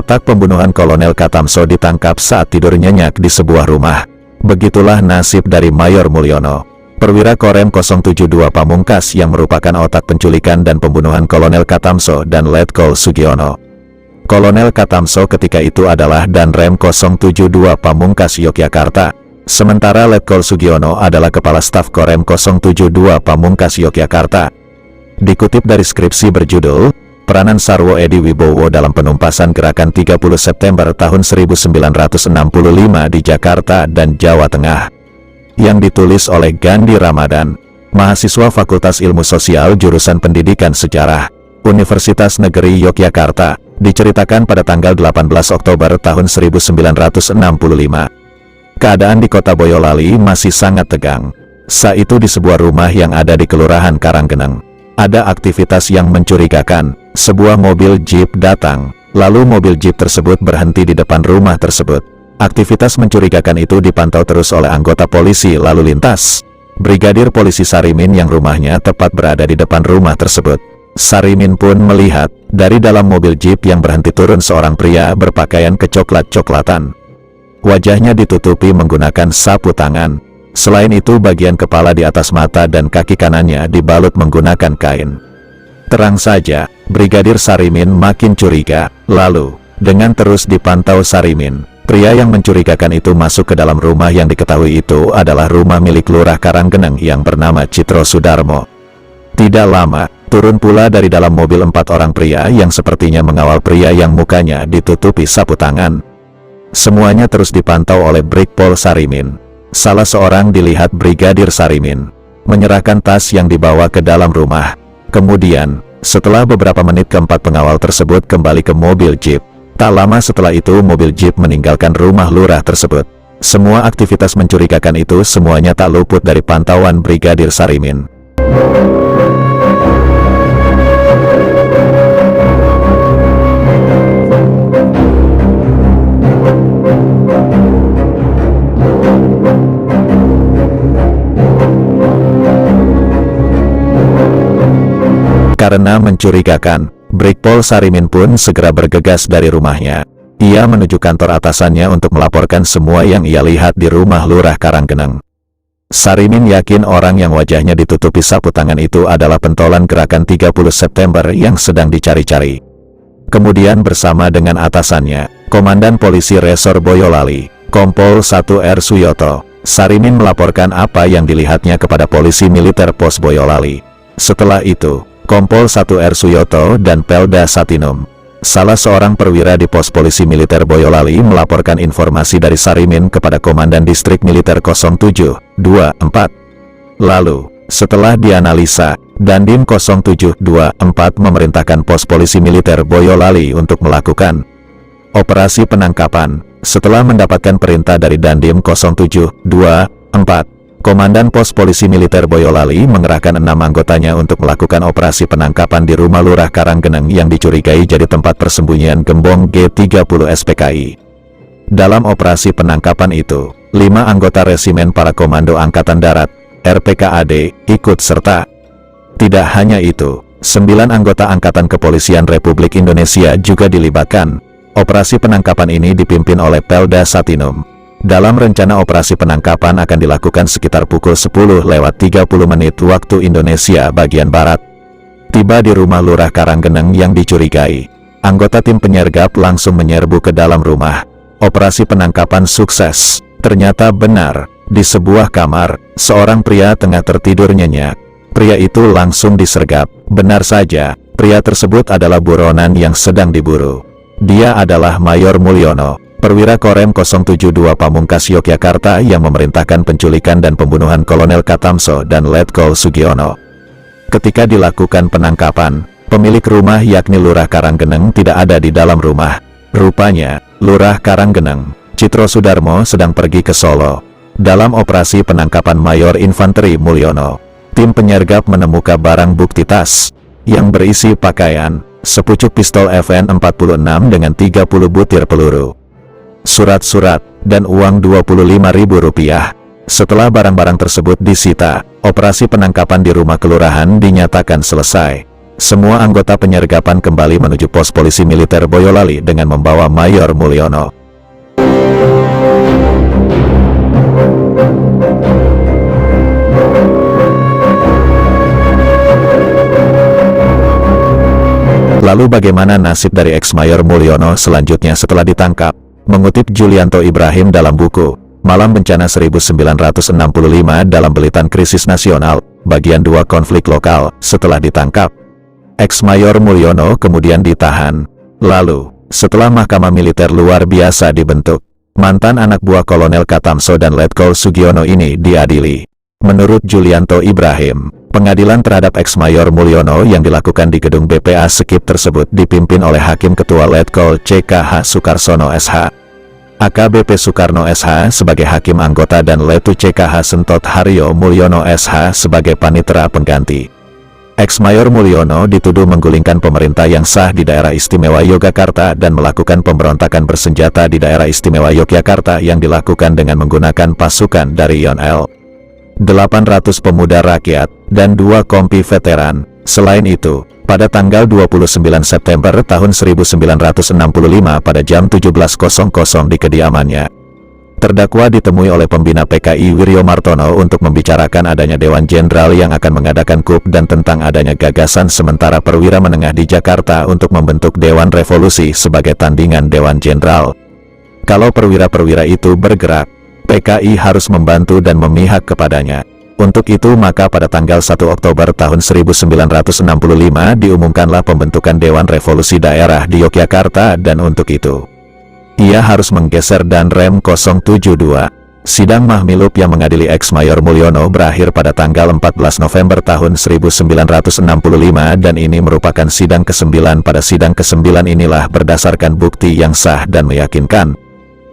Otak pembunuhan Kolonel Katamso ditangkap saat tidur nyenyak di sebuah rumah. Begitulah nasib dari Mayor Mulyono, perwira Korem 072 Pamungkas yang merupakan otak penculikan dan pembunuhan Kolonel Katamso dan Letkol Sugiono. Kolonel Katamso ketika itu adalah Danrem 072 Pamungkas Yogyakarta, sementara Letkol Sugiono adalah Kepala Staf Korem 072 Pamungkas Yogyakarta. Dikutip dari skripsi berjudul, Peranan Sarwo Edi Wibowo dalam Penumpasan Gerakan 30 September tahun 1965 di Jakarta dan Jawa Tengah, yang ditulis oleh Gandhi Ramadan, mahasiswa Fakultas Ilmu Sosial jurusan Pendidikan Sejarah, Universitas Negeri Yogyakarta, diceritakan pada tanggal 18 Oktober tahun 1965. Keadaan di kota Boyolali masih sangat tegang. Saat itu di sebuah rumah yang ada di Kelurahan Karanggeneng, ada aktivitas yang mencurigakan. Sebuah mobil jeep datang, lalu mobil jeep tersebut berhenti di depan rumah tersebut. Aktivitas mencurigakan itu dipantau terus oleh anggota polisi lalu lintas. Brigadir Polisi Sarimin yang rumahnya tepat berada di depan rumah tersebut. Sarimin pun melihat, dari dalam mobil jeep yang berhenti turun seorang pria berpakaian kecoklat-coklatan. Wajahnya ditutupi menggunakan sapu tangan. Selain itu bagian kepala di atas mata dan kaki kanannya dibalut menggunakan kain. Terang saja, Brigadir Sarimin makin curiga. Lalu, dengan terus dipantau Sarimin, pria yang mencurigakan itu masuk ke dalam rumah yang diketahui itu adalah rumah milik Lurah Karanggeneng yang bernama Citro Sudarmo. Tidak lama, turun pula dari dalam mobil 4 orang pria yang sepertinya mengawal pria yang mukanya ditutupi sapu tangan. Semuanya terus dipantau oleh Brigpol Sarimin. Salah seorang dilihat Brigadir Sarimin menyerahkan tas yang dibawa ke dalam rumah. Kemudian, setelah beberapa menit keempat pengawal tersebut kembali ke mobil jeep. Tak lama setelah itu mobil jeep meninggalkan rumah lurah tersebut. Semua aktivitas mencurigakan itu semuanya tak luput dari pantauan Brigadir Sarimin. Karena mencurigakan, Brigpol Sarimin pun segera bergegas dari rumahnya. Ia menuju kantor atasannya untuk melaporkan semua yang ia lihat di rumah Lurah Karanggeneng. Sarimin yakin orang yang wajahnya ditutupi sapu tangan itu adalah pentolan Gerakan 30 September yang sedang dicari-cari. Kemudian bersama dengan atasannya, Komandan Polisi Resor Boyolali, Kompol 1 R. Suyoto, Sarimin melaporkan apa yang dilihatnya kepada Polisi Militer Pos Boyolali. Setelah itu, Kompol 1 R. Suyoto dan Pelda Satinum, salah seorang perwira di Pos Polisi Militer Boyolali, melaporkan informasi dari Sarimin kepada Komandan Distrik Militer 0724. Lalu, setelah dianalisa, Dandim 0724 memerintahkan Pos Polisi Militer Boyolali untuk melakukan operasi penangkapan. Setelah mendapatkan perintah dari Dandim 0724, Komandan Pos Polisi Militer Boyolali mengerahkan 6 anggotanya untuk melakukan operasi penangkapan di rumah Lurah Karanggeneng yang dicurigai jadi tempat persembunyian gembong G30 SPKI. Dalam operasi penangkapan itu, 5 anggota Resimen Para Komando Angkatan Darat, RPKAD, ikut serta. Tidak hanya itu, 9 anggota Angkatan Kepolisian Republik Indonesia juga dilibatkan. Operasi penangkapan ini dipimpin oleh Pelda Satinum. Dalam rencana operasi penangkapan akan dilakukan sekitar pukul 10:30 waktu Indonesia bagian Barat. Tiba di rumah Lurah Karanggeneng yang dicurigai, anggota tim penyergap langsung menyerbu ke dalam rumah. Operasi penangkapan sukses. Ternyata benar, di sebuah kamar, seorang pria tengah tertidur nyenyak. Pria itu langsung disergap. Benar saja, pria tersebut adalah buronan yang sedang diburu. Dia adalah Mayor Mulyono, perwira Korem 072 Pamungkas Yogyakarta yang memerintahkan penculikan dan pembunuhan Kolonel Katamso dan Letkol Sugiono. Ketika dilakukan penangkapan, pemilik rumah yakni Lurah Karanggeneng tidak ada di dalam rumah. Rupanya, Lurah Karanggeneng, Citro Sudarmo sedang pergi ke Solo. Dalam operasi penangkapan Mayor Infanteri Mulyono, tim penyergap menemukan barang bukti tas yang berisi pakaian, sepucuk pistol FN-46 dengan 30 butir peluru, surat-surat, dan uang Rp25.000. Setelah barang-barang tersebut disita, operasi penangkapan di rumah kelurahan dinyatakan selesai. Semua anggota penyergapan kembali menuju pos polisi militer Boyolali dengan membawa Mayor Mulyono. Lalu bagaimana nasib dari ex-Mayor Mulyono selanjutnya setelah ditangkap? Mengutip Julianto Ibrahim dalam buku Malam Bencana 1965 dalam Belitan Krisis Nasional, bagian 2 konflik lokal, setelah ditangkap, ex-Mayor Mulyono kemudian ditahan. Lalu, setelah Mahkamah Militer Luar Biasa dibentuk, mantan anak buah Kolonel Katamso dan Letkol Sugiono ini diadili. Menurut Julianto Ibrahim, pengadilan terhadap ex-Mayor Mulyono yang dilakukan di gedung BPA Sekip tersebut dipimpin oleh Hakim Ketua Letkol CKH Sukarsono SH, AKBP Soekarno SH sebagai Hakim Anggota dan Letu CKH Sentot Haryo Mulyono SH sebagai Panitera Pengganti. Ex-Mayor Mulyono dituduh menggulingkan pemerintah yang sah di Daerah Istimewa Yogyakarta dan melakukan pemberontakan bersenjata di Daerah Istimewa Yogyakarta yang dilakukan dengan menggunakan pasukan dari Yonel, 800 pemuda rakyat, dan 2 kompi veteran. Selain itu, pada tanggal 29 September tahun 1965 pada jam 17.00 di kediamannya, terdakwa ditemui oleh pembina PKI Wiryo Martono untuk membicarakan adanya Dewan Jenderal yang akan mengadakan KUP dan tentang adanya gagasan sementara perwira menengah di Jakarta untuk membentuk Dewan Revolusi sebagai tandingan Dewan Jenderal. Kalau perwira-perwira itu bergerak, PKI harus membantu dan memihak kepadanya. Untuk itu maka pada tanggal 1 Oktober tahun 1965 diumumkanlah pembentukan Dewan Revolusi Daerah di Yogyakarta dan untuk itu ia harus menggeser Danrem 072. Sidang Mahmilub yang mengadili ex-Mayor Mulyono berakhir pada tanggal 14 November tahun 1965 dan ini merupakan sidang ke-9. Pada sidang ke-9 inilah berdasarkan bukti yang sah dan meyakinkan,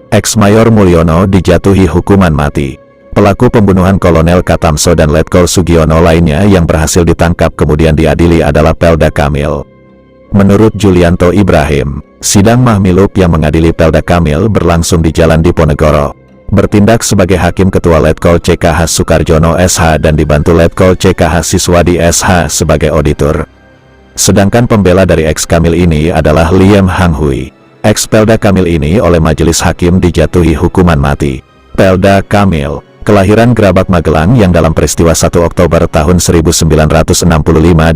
ex-Mayor Mulyono dijatuhi hukuman mati. Pelaku pembunuhan Kolonel Katamso dan Letkol Sugiono lainnya yang berhasil ditangkap kemudian diadili adalah Pelda Kamil. Menurut Julianto Ibrahim, sidang Mahmilub yang mengadili Pelda Kamil berlangsung di Jalan Diponegoro. Bertindak sebagai Hakim Ketua Letkol CKH Sukarjono SH dan dibantu Letkol CKH Siswadi SH sebagai auditor. Sedangkan pembela dari ex Kamil ini adalah Liem Hang Hui. Ex Pelda Kamil ini oleh majelis hakim dijatuhi hukuman mati. Pelda Kamil, kelahiran Gerabak Magelang yang dalam peristiwa 1 Oktober tahun 1965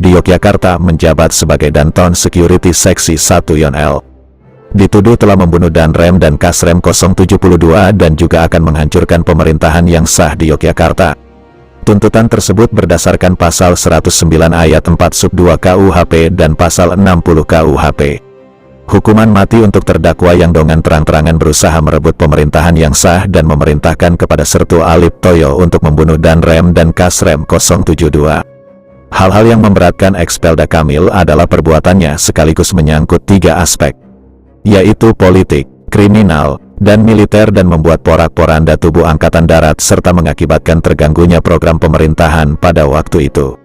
di Yogyakarta menjabat sebagai Danton Security Seksi 1 Yonel. Dituduh telah membunuh Danrem dan Kasrem 072 dan juga akan menghancurkan pemerintahan yang sah di Yogyakarta. Tuntutan tersebut berdasarkan pasal 109 ayat 4 sub 2 KUHP dan pasal 60 KUHP. Hukuman mati untuk terdakwa yang dengan terang-terangan berusaha merebut pemerintahan yang sah dan memerintahkan kepada Sertu Alip Toyo untuk membunuh Danrem dan Kasrem 072. Hal-hal yang memberatkan ex Pelda Kamil adalah perbuatannya sekaligus menyangkut 3 aspek, yaitu politik, kriminal, dan militer dan membuat porak-poranda tubuh Angkatan Darat serta mengakibatkan terganggunya program pemerintahan pada waktu itu.